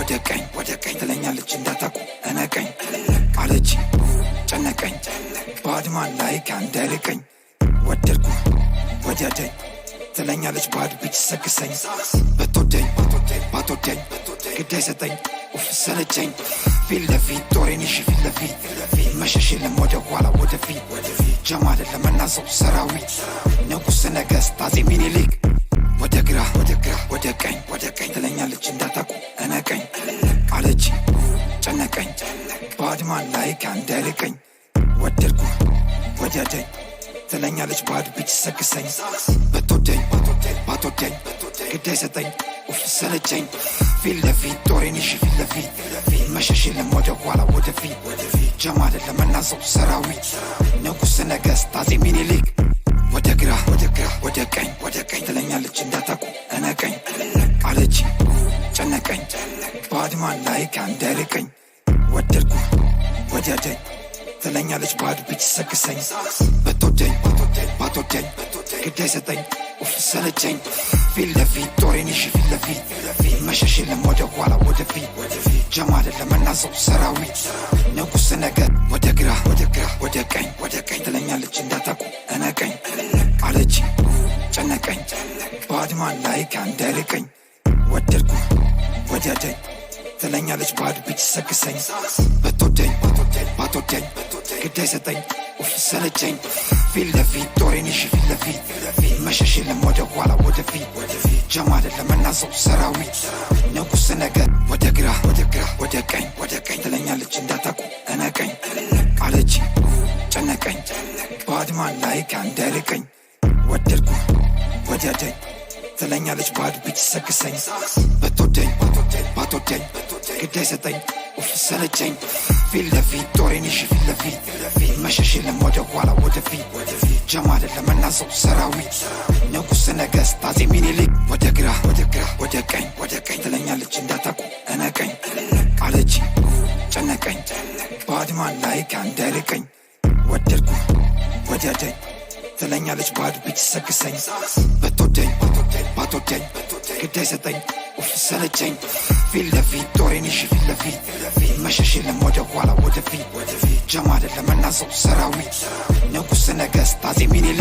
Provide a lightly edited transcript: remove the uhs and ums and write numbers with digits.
ወደ ቀኝ ትለኛለች እንዳታቁ እነቀኝ አለች ጨነቀኝ ባድማን ላይ ካንደርቀኝ ወደድኩ ወደደኝ ትለኛለች ባድ ብትሰክሰኝ በትወደኝ ባትወደኝ ግድ አይሰጠኝ ኡፍ ሰለቸኝ ፊት ለፊት ጦሬን ይዤ ፊት ለፊት መሸሽ የለም ወደ ኋላ ወደፊት ጀማ አይደለም እናሰው ሰራዊት ንጉሥ ነገሥት አፄ ሚኒሊክ ወደ ግራ ወደ ቀኝ ትለኛለች እንዳታቁ እነቀኝ አለች ጨነቀኝ ባድማን ላይ ካንደርቀኝ ወደድኩ ወደደኝ ትለኛለች ባድ ብትሰክሰኝ በትወደኝ ባትወደኝ ግድ አይሰጠኝ ኡፍ ሰለቸኝ ፊት ለፊት ጦሬን ይዤ ፊት ለፊት መሸሽ የለም ወደ ኋላ ወደፊት ጀማ አይደለም እናሰው ሰራዊት ንጉሥ ነገሥት አፄ ሚኒሊክ ወደ ግራ ወደ ቀኝ ትለኛለች እንዳታቁ እነቀኝ አለች ጨነቀኝ ባድማን ላይ ካንደርቀኝ ወደድኩ ወደደኝ ትለኛለች ባድ ብትሰክሰኝ በትወደኝ ባትወደኝ ግድ አይሰጠኝ ኡፍ ሰለቸኝ ፊት ለፊት ጦሬን ይዤ ፊት ለፊት መሸሽ የለም ወደ ኋላ ወደፊት ጀማ አይደለም እናሰው ሰራዊት ንጉሥ ነገሥት ወደ ግራ ወደ ቀኝ ትለኛለች እንዳታቁ እነቀኝ አለች ጨነቀኝ ባድማን ላይ ካንደርቀኝ ወደድኩ ወደደኝ ትለኛለች ባድ ብትሰክሰኝ በትወደኝ ባትወደኝ ግድ አይሰጠኝ ኡፍ ሰለቸኝ ፊት ለፊት ጦሬን ይዤ ፊት ለፊት መሸሽ የለም ወደ ኋላ ወደፊት ጀማ አይደለም እናሰው ሰራዊት ንጉሥ ነገሥት ወደ ግራ ወደ ቀኝ ትለኛለች እንዳታቁ እነቀኝ አለች ጨነቀኝ ባድማን ላይ ካንደርቀኝ ወደድኩ ወደደኝ ትለኛለች ባድ ብትሰክሰኝ በትወደኝ ባትወደኝ ግድ አይሰጠኝ ኡፍ ሰለቸኝ ፊት ለፊት ጦሬን ይዤ ፊት ለፊት መሸሽ የለም ወደ ኋላ ወደፊት ጀማ አይደለም እናሰው ሰራዊት ንጉሥ ነገሥት አፄ ሚኒሊክ ወደ ግራ ወደ ቀኝ ትለኛለች እንዳታቁ እነቀኝ አለች ጨነቀኝ ባድማን ላይ ካንደርቀኝ ወደድኩ ወደደኝ ትለኛለች ባድ ብትሰክሰኝ በትወደኝ ባትወደኝ ግድ አይሰጠኝ ኡፍ ሰለቸኝ ፊት ለፊት ጦሬን ይዤ ፊት ለፊት መሸሽ የለም ወደ ኋላ ወደፊት ጀማ አይደለም እናሰው ሰራዊት ንጉሥ ነገሥት አፄ ሚኒሊክ